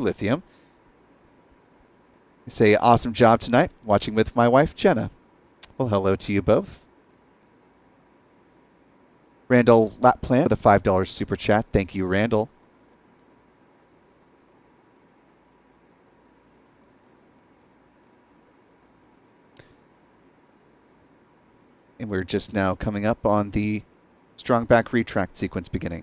Lithium. You say, awesome job tonight, watching with my wife, Jenna. Well, hello to you both. Randall Laplan with a $5 super chat. Thank you, Randall. And we're just now coming up on the strong back retract sequence beginning.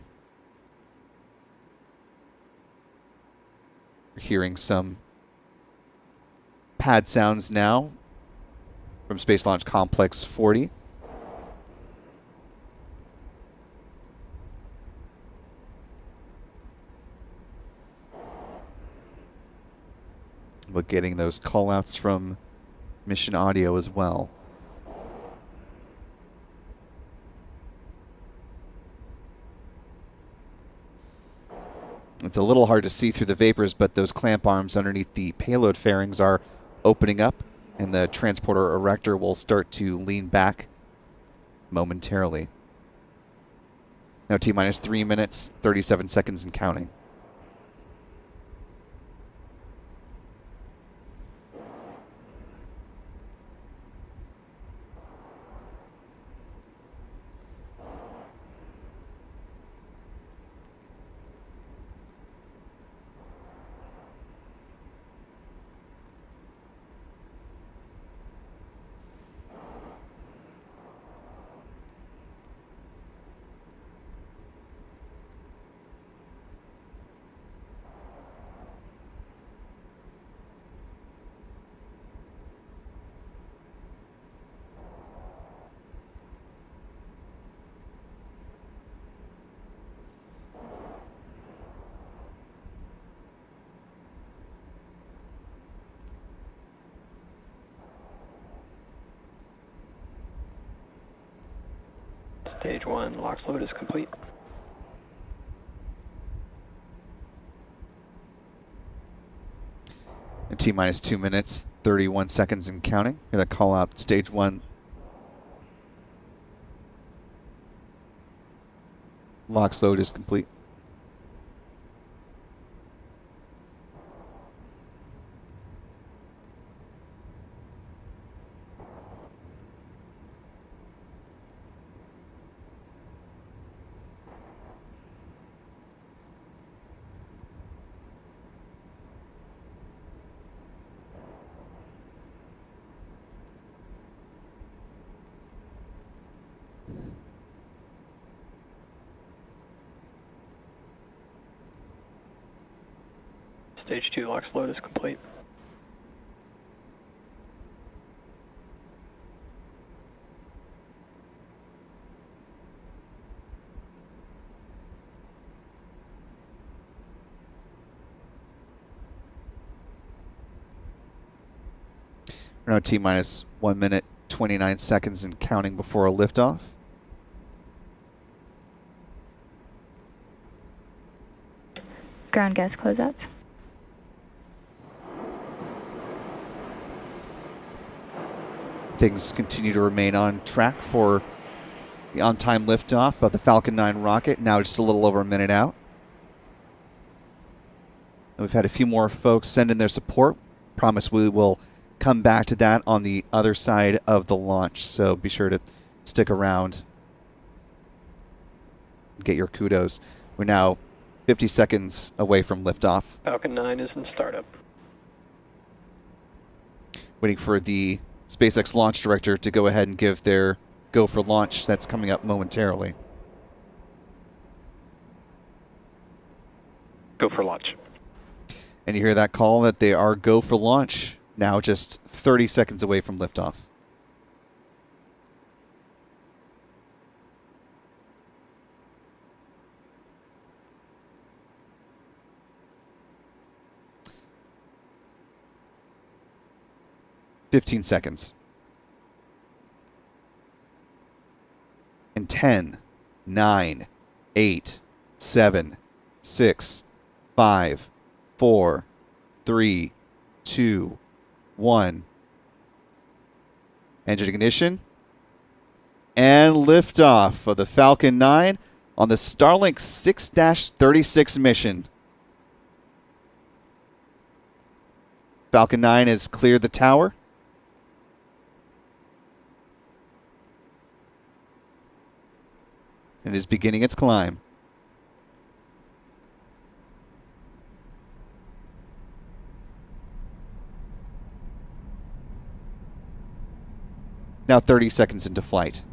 We're hearing some pad sounds now from Space Launch Complex 40. But getting those callouts from Mission Audio as well. It's a little hard to see through the vapors, but those clamp arms underneath the payload fairings are opening up, and the transporter erector will start to lean back momentarily. Now T-minus 3 minutes, 37 seconds and counting. Stage 1 LOX load is complete. And T-minus 2 minutes, 31 seconds and counting. Hear that call out, Stage 1. LOX load is complete. Stage 2 LOX load is complete. We're now T-minus 1 minute, 29 seconds and counting before a liftoff. Ground gas closeouts. Things continue to remain on track for the on-time liftoff of the Falcon 9 rocket, now just a little over a minute out. And we've had a few more folks send in their support. Promise we will come back to that on the other side of the launch, so be sure to stick around. Get your kudos. We're now 50 seconds away from liftoff. Falcon 9 is in startup. Waiting for the SpaceX launch director to go ahead and give their go for launch. That's coming up momentarily. Go for launch. And you hear that call that they are go for launch. Now just 30 seconds away from liftoff. "15 seconds. And 10, 9, 8, 7, 6, 5, 4, 3, 2, 1. Engine ignition. And liftoff of the Falcon 9 on the Starlink 6-36 mission. Falcon 9 has cleared the tower. And is beginning its climb. Now 30 seconds into flight.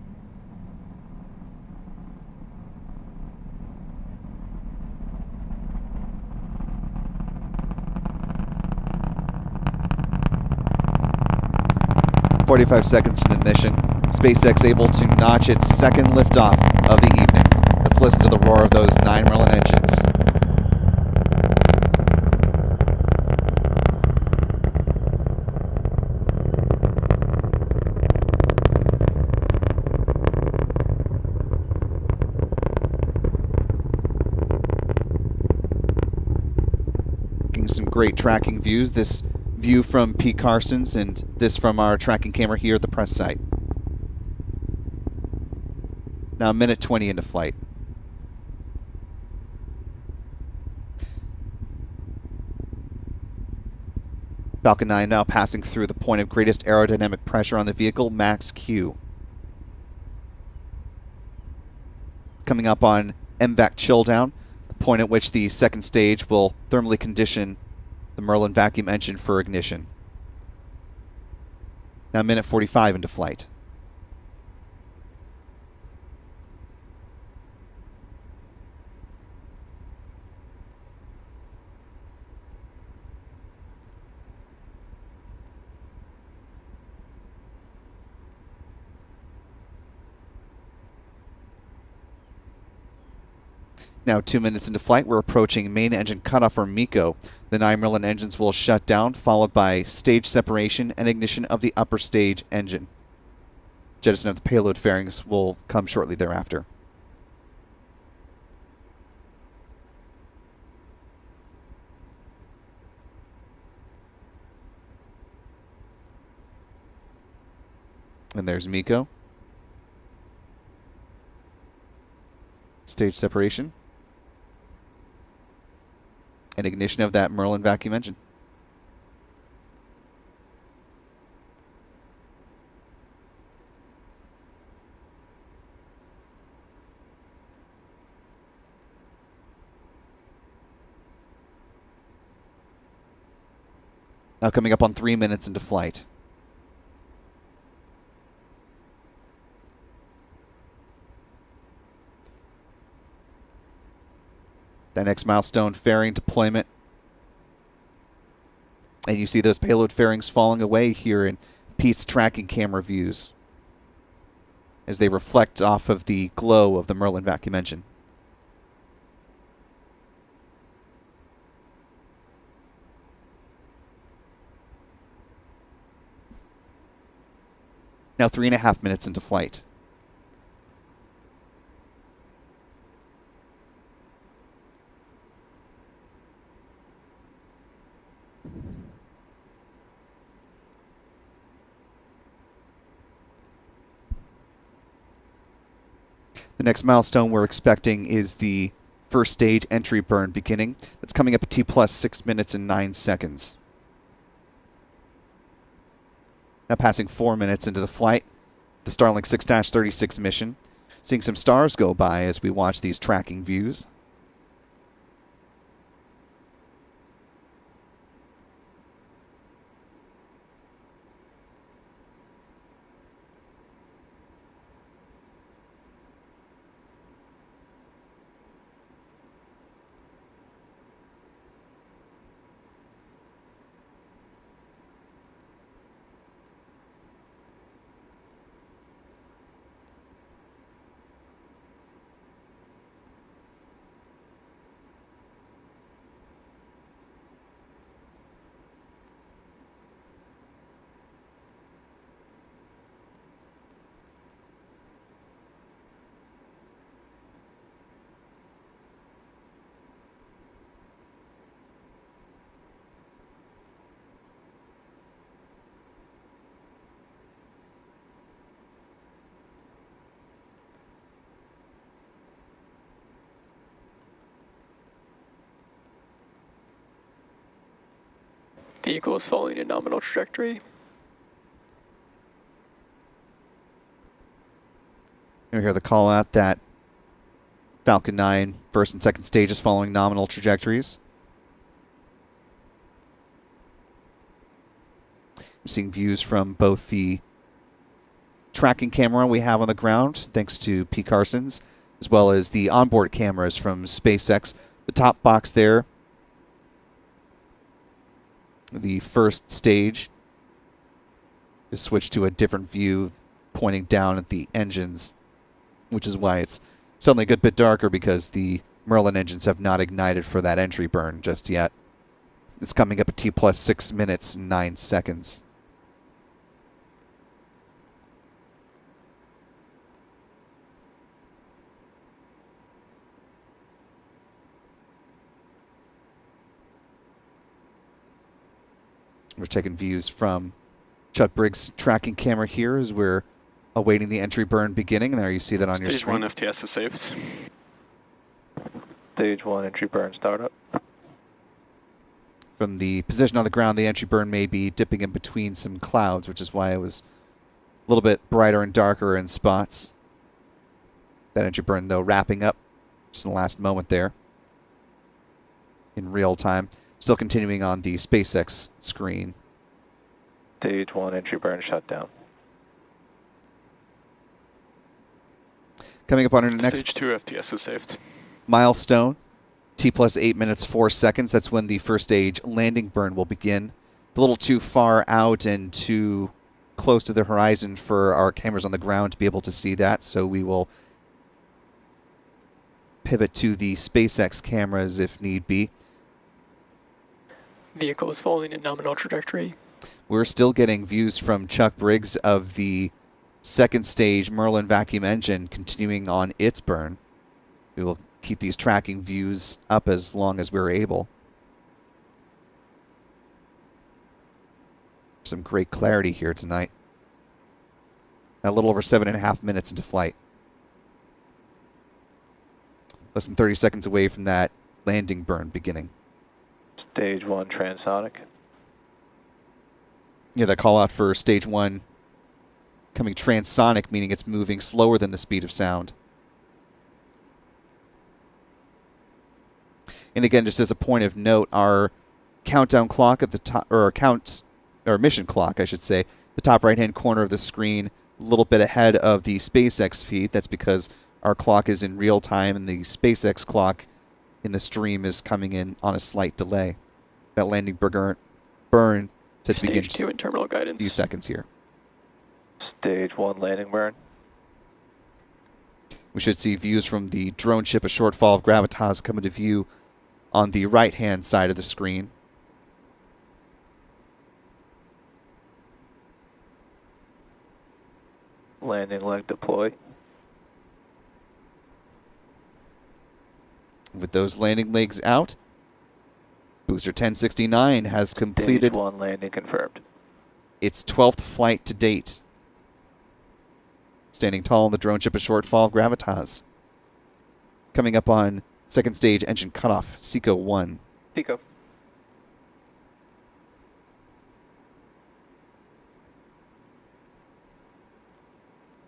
"45 seconds from ignition. SpaceX able to notch its second liftoff of the evening. Let's listen to the roar of those 9 Merlin engines. Getting some great tracking views. This view from Pete Carson's and this from our tracking camera here at the press site. Now 1:20 into flight. Falcon 9 now passing through the point of greatest aerodynamic pressure on the vehicle, max Q. Coming up on MVAC chill down, the point at which the second stage will thermally condition the Merlin vacuum engine for ignition. Now 1:45 into flight. Now 2 minutes into flight, we're approaching main engine cutoff for MECO. The 9 Merlin engines will shut down, followed by stage separation and ignition of the upper stage engine. Jettison of the payload fairings will come shortly thereafter. And there's MECO. Stage separation. And ignition of that Merlin vacuum engine. Now coming up on 3 minutes into flight. That next milestone, fairing deployment. And you see those payload fairings falling away here in Pete's tracking camera views as they reflect off of the glow of the Merlin vacuum engine. Now 3.5 minutes into flight. The next milestone we're expecting is the first stage entry burn beginning. That's coming up at T plus 6 minutes and 9 seconds. Now passing 4 minutes into the flight, the Starlink 6-36 mission. Seeing some stars go by as we watch these tracking views. Vehicle is following a nominal trajectory. You hear the call out that Falcon 9 first and second stage is following nominal trajectories. We're seeing views from both the tracking camera we have on the ground, thanks to P. Carson's, as well as the onboard cameras from SpaceX. The top box there, the first stage, is switched to a different view pointing down at the engines, which is why it's suddenly a good bit darker, because the Merlin engines have not ignited for that entry burn just yet. It's coming up at T plus 6 minutes and 9 seconds. We're taking views from Chuck Briggs' tracking camera here as we're awaiting the entry burn beginning. And there you see that on your screen. Stage 1 FTS is saved. Stage 1 entry burn startup. From the position on the ground, the entry burn may be dipping in between some clouds, which is why it was a little bit brighter and darker in spots. That entry burn, though, wrapping up just in the last moment there in real time. Still continuing on the SpaceX screen. Stage 1 entry burn shut down. Coming up on our next Stage 2 FTS is saved. milestone, T plus 8 minutes 4 seconds. That's when the first stage landing burn will begin. It's a little too far out and too close to the horizon for our cameras on the ground to be able to see that, so we will pivot to the SpaceX cameras if need be. Vehicle is following a nominal trajectory. We're still getting views from Chuck Briggs of the second stage Merlin vacuum engine continuing on its burn. We will keep these tracking views up as long as we're able. Some great clarity here tonight. A little over 7.5 minutes into flight. Less than 30 seconds away from that landing burn beginning. Stage 1 transonic. Yeah, that call out for stage 1 coming transonic, meaning it's moving slower than the speed of sound. And again, just as a point of note, our countdown clock at the top, or mission clock, I should say, the top right-hand corner of the screen, a little bit ahead of the SpaceX feed. That's because our clock is in real time, and the SpaceX clock in the stream is coming in on a slight delay. That landing burn set to begin Stage 2 in terminal guidance. a few seconds here. Stage 1 landing burn. We should see views from the drone ship, a short fall of gravitas, come into view on the right-hand side of the screen. Landing leg deploy. With those landing legs out, Booster 1069 has completed Stage 1 landing confirmed. its 12th flight to date. Standing tall on the drone ship, a short fall of gravitas. Coming up on second stage engine cutoff, SECO 1. Pico.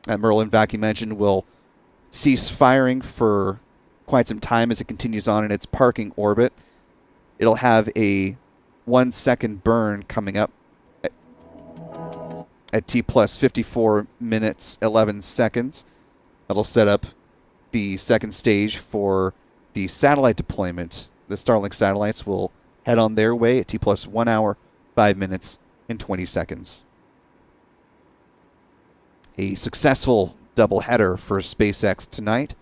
That Merlin vacuum engine will cease firing for quite some time as it continues on in its parking orbit. It'll have a 1 second burn coming up at T plus 54 minutes 11 seconds. That'll set up the second stage for the satellite deployment. The Starlink satellites will head on their way at T plus 1 hour, 5 minutes, and 20 seconds. A successful doubleheader for SpaceX tonight,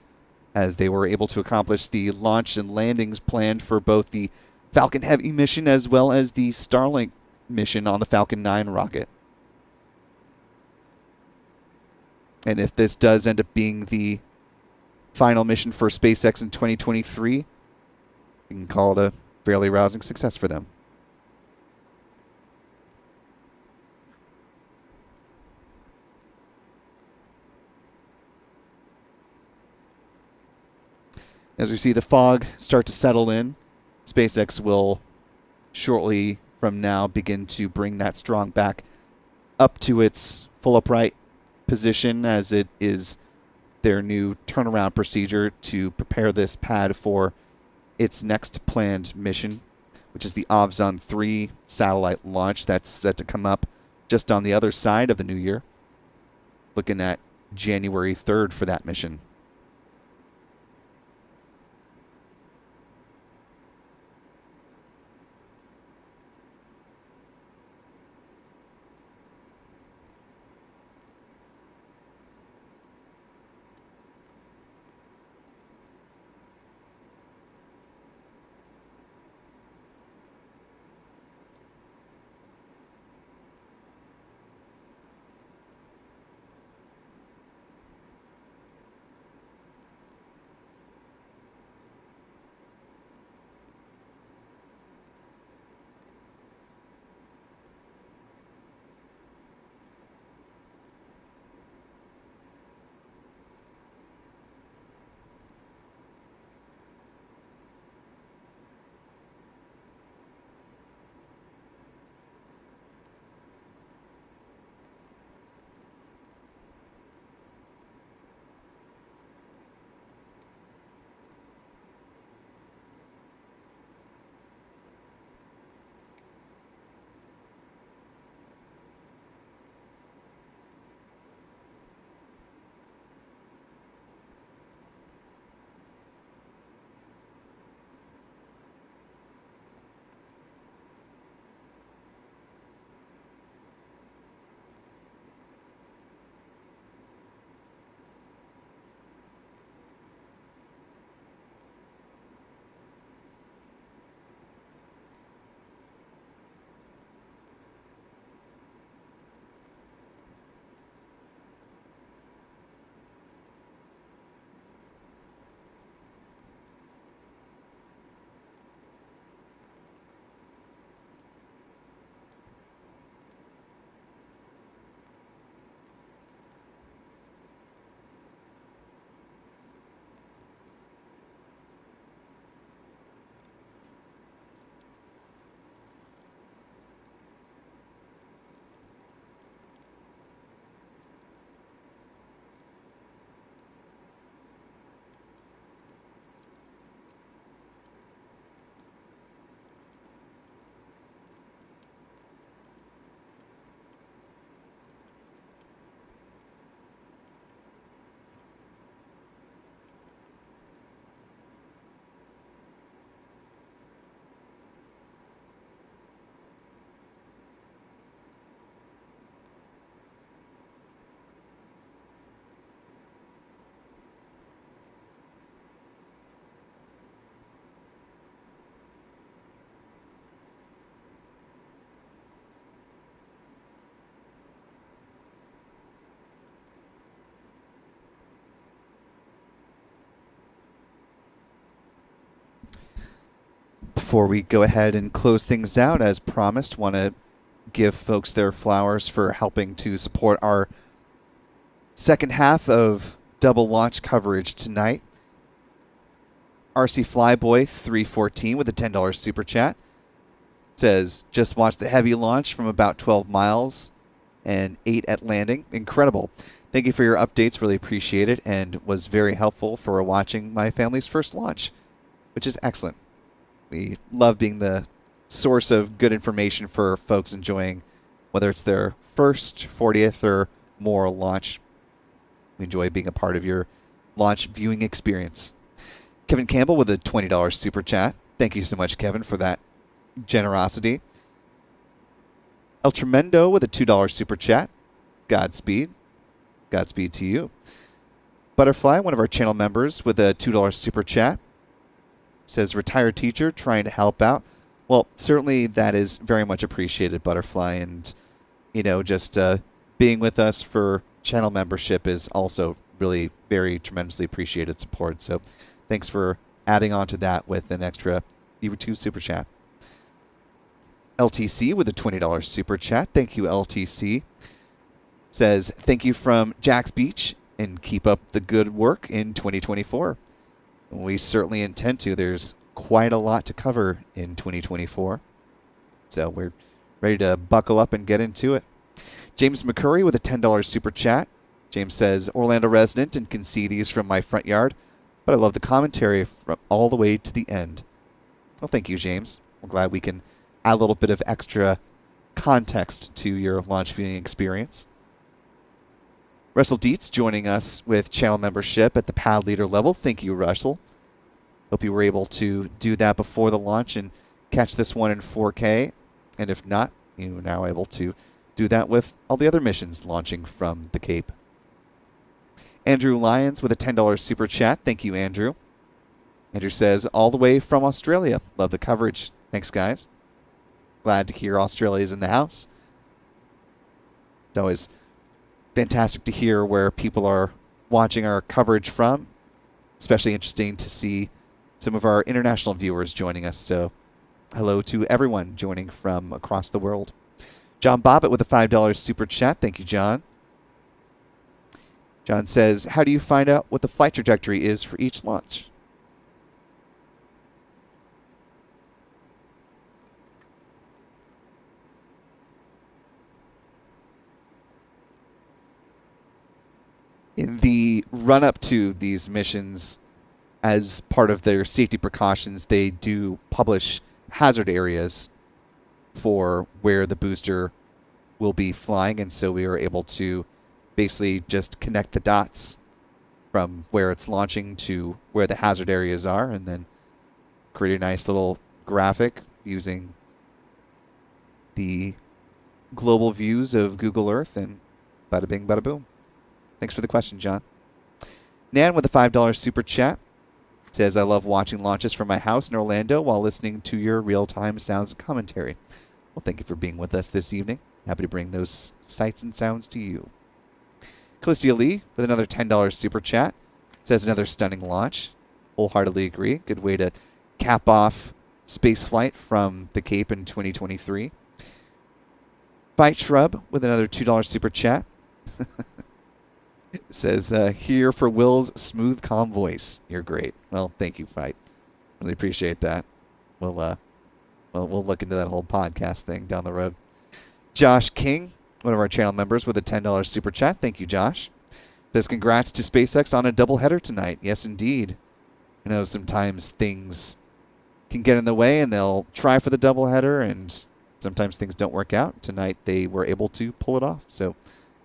as they were able to accomplish the launch and landings planned for both the Falcon Heavy mission as well as the Starlink mission on the Falcon 9 rocket. And if this does end up being the final mission for SpaceX in 2023, you can call it a fairly rousing success for them. As we see the fog start to settle in, SpaceX will shortly from now begin to bring that strong back up to its full upright position, as it is their new turnaround procedure to prepare this pad for its next planned mission, which is the Ovzon 3 satellite launch that's set to come up just on the other side of the new year. Looking at January 3rd for that mission. Before we go ahead and close things out, as promised, want to give folks their flowers for helping to support our second half of double launch coverage tonight. RC Flyboy 314 with a $10 super chat says, just watched the heavy launch from about 12 miles and 8 at landing. Incredible. Thank you for your updates. Really appreciate it, and was very helpful for watching my family's first launch, which is excellent. We love being the source of good information for folks enjoying, whether it's their first, 40th, or more launch. We enjoy being a part of your launch viewing experience. Kevin Campbell with a $20 super chat. Thank you so much, Kevin, for that generosity. El Tremendo with a $2 super chat. Godspeed. Godspeed to you. Butterfly, one of our channel members, with a $2 super chat. Says, retired teacher trying to help out. Well, certainly that is very much appreciated, Butterfly. And, you know, just being with us for channel membership is also really very tremendously appreciated support. So thanks for adding on to that with an extra YouTube super chat. LTC with a $20 super chat. Thank you, LTC. Says, thank you from Jack's Beach, and keep up the good work in 2024. We certainly intend to. There's quite a lot to cover in 2024. So we're ready to buckle up and get into it. James McCurry with a $10 super chat. James says, Orlando resident and can see these from my front yard, but I love the commentary from all the way to the end. Well, thank you, James. We're glad we can add a little bit of extra context to your launch viewing experience. Russell Dietz joining us with channel membership at the pad leader level. Thank you, Russell. Hope you were able to do that before the launch and catch this one in 4K. And if not, you're now able to do that with all the other missions launching from the Cape. Andrew Lyons with a $10 super chat. Thank you, Andrew. Andrew says, all the way from Australia. Love the coverage. Thanks, guys. Glad to hear Australia's in the house. It's always fantastic to hear where people are watching our coverage from. Especially interesting to see some of our international viewers joining us. So hello to everyone joining from across the world. John Bobbitt with a $5 super chat. Thank you, John. John says, how do you find out what the flight trajectory is for each launch? In the run-up to these missions, as part of their safety precautions, they do publish hazard areas for where the booster will be flying, and so we are able to basically just connect the dots from where it's launching to where the hazard areas are, and then create a nice little graphic using the global views of Google Earth, and bada bing, bada boom. Thanks for the question, John. Nan with a $5 super chat says, I love watching launches from my house in Orlando while listening to your real-time sounds and commentary. Well, thank you for being with us this evening. Happy to bring those sights and sounds to you. Callistia Lee with another $10 super chat says, another stunning launch. Wholeheartedly agree. Good way to cap off space flight from the Cape in 2023. Fight Shrub with another $2 super chat. Says, here for Will's smooth, calm voice. You're great. Well, thank you, Fight. Really appreciate that. We'll look into that whole podcast thing down the road. Josh King, one of our channel members, with a $10 super chat. Thank you, Josh. Says, congrats to SpaceX on a doubleheader tonight. Yes, indeed. I know sometimes things can get in the way, and they'll try for the doubleheader, and sometimes things don't work out. Tonight, they were able to pull it off, so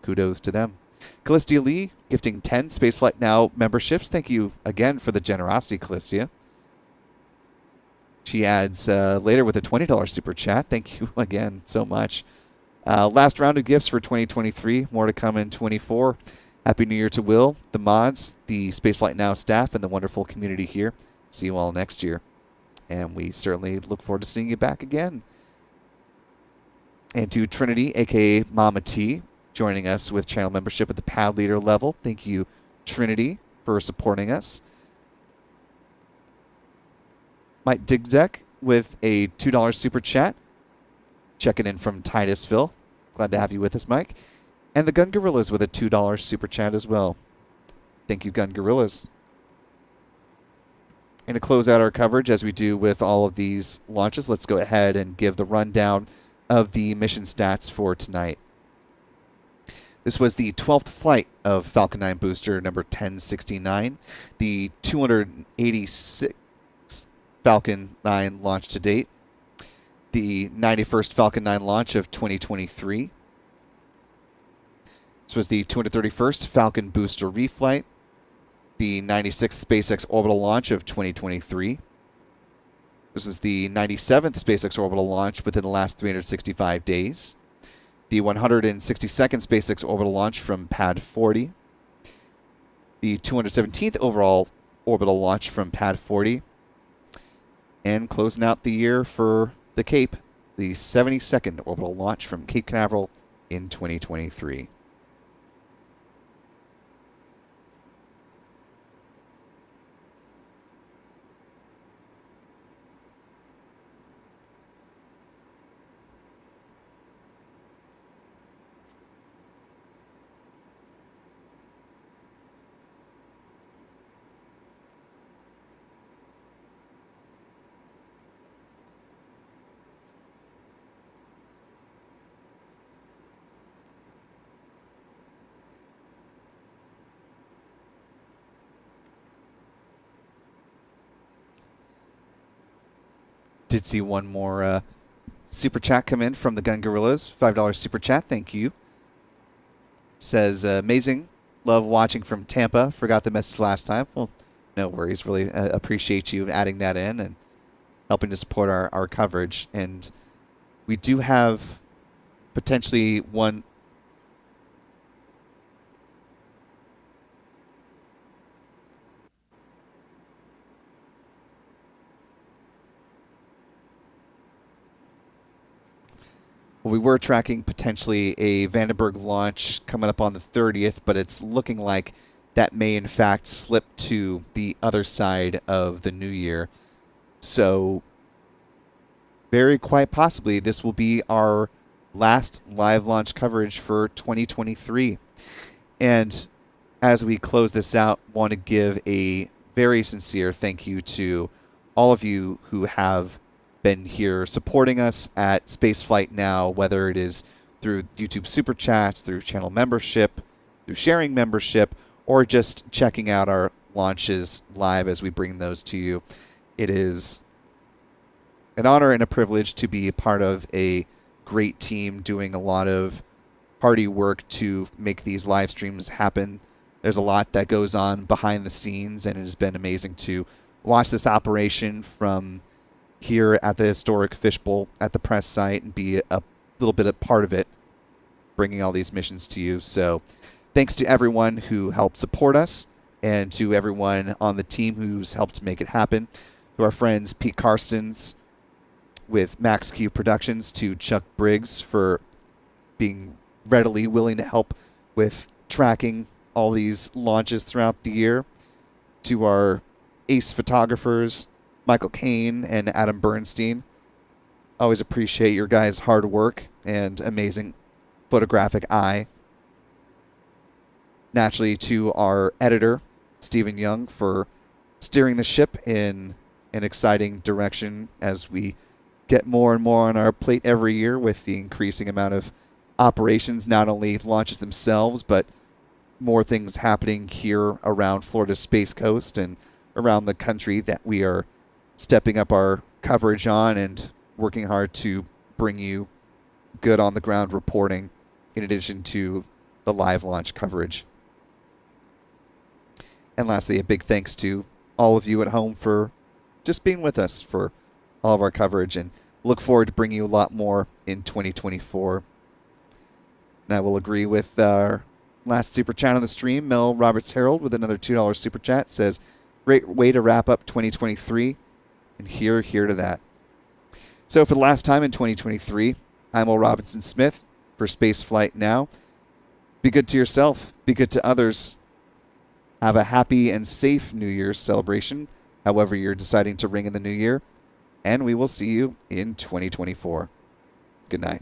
kudos to them. Callistia Lee gifting 10 Spaceflight Now memberships. Thank you again for the generosity, Callistia. She adds later with a $20 super chat. Thank you again so much. Last round of gifts for 2023. More to come in 24. Happy New Year to Will, the mods, the Spaceflight Now staff, and the wonderful community here. See you all next year. And we certainly look forward to seeing you back again. And to Trinity, a.k.a. Mama T, joining us with channel membership at the pad leader level. Thank you, Trinity, for supporting us. Mike Digzek with a $2 super chat. Checking in from Titusville. Glad to have you with us, Mike. And the Gun Gorillas with a $2 super chat as well. Thank you, Gun Gorillas. And to close out our coverage, as we do with all of these launches, let's go ahead and give the rundown of the mission stats for tonight. This was the 12th flight of Falcon 9 booster number 1069, the 286th Falcon 9 launch to date, the 91st Falcon 9 launch of 2023. This was the 231st Falcon booster reflight, the 96th SpaceX orbital launch of 2023. This is the 97th SpaceX orbital launch within the last 365 days. The 162nd SpaceX orbital launch from Pad 40. The 217th overall orbital launch from Pad 40. And closing out the year for the Cape, the 72nd orbital launch from Cape Canaveral in 2023. Did see one more super chat come in from the Gun Gorillas. $5 super chat. Thank you. Says, amazing. Love watching from Tampa. Forgot the message last time. Well, no worries. Really appreciate you adding that in and helping to support our coverage. And we do have potentially one. Well, we were tracking potentially a Vandenberg launch coming up on the 30th, but it's looking like that may in fact slip to the other side of the new year. So very quite possibly this will be our last live launch coverage for 2023. And as we close this out, want to give a very sincere thank you to all of you who have been here supporting us at Spaceflight Now, whether it is through YouTube Super Chats, through channel membership, through sharing membership, or just checking out our launches live as we bring those to you. It is an honor and a privilege to be a part of a great team doing a lot of hardy work to make these live streams happen. There's a lot that goes on behind the scenes, and it has been amazing to watch this operation from here at the historic Fishbowl at the press site and be a little bit a part of it, bringing all these missions to you. So thanks to everyone who helped support us and to everyone on the team who's helped make it happen. To our friends Pete Karstens with Max Q Productions, to Chuck Briggs for being readily willing to help with tracking all these launches throughout the year, to our ace photographers, Michael Kane and Adam Bernstein. Always appreciate your guys' hard work and amazing photographic eye. Naturally, to our editor, Stephen Young, for steering the ship in an exciting direction as we get more and more on our plate every year with the increasing amount of operations, not only launches themselves, but more things happening here around Florida's Space Coast and around the country that we are stepping up our coverage on and working hard to bring you good on the ground reporting in addition to the live launch coverage. And lastly, a big thanks to all of you at home for just being with us for all of our coverage, and look forward to bringing you a lot more in 2024. And I will agree with our last super chat on the stream. Mel Roberts Harold with another $2 super chat says, great way to wrap up 2023. And here to that. So for the last time in 2023, I'm Will Robinson Smith for Spaceflight Now. Be good to yourself. Be good to others. Have a happy and safe New Year's celebration, however you're deciding to ring in the new year. And we will see you in 2024. Good night.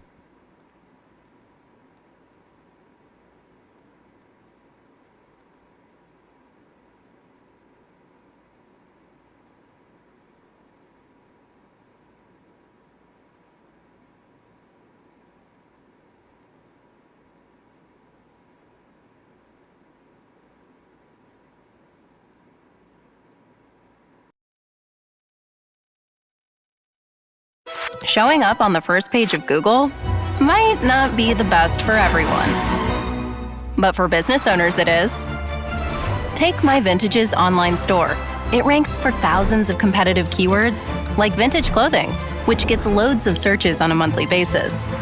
Showing up on the first page of Google might not be the best for everyone. But for business owners, it is. Take My Vintage's online store. It ranks for thousands of competitive keywords, like vintage clothing, which gets loads of searches on a monthly basis.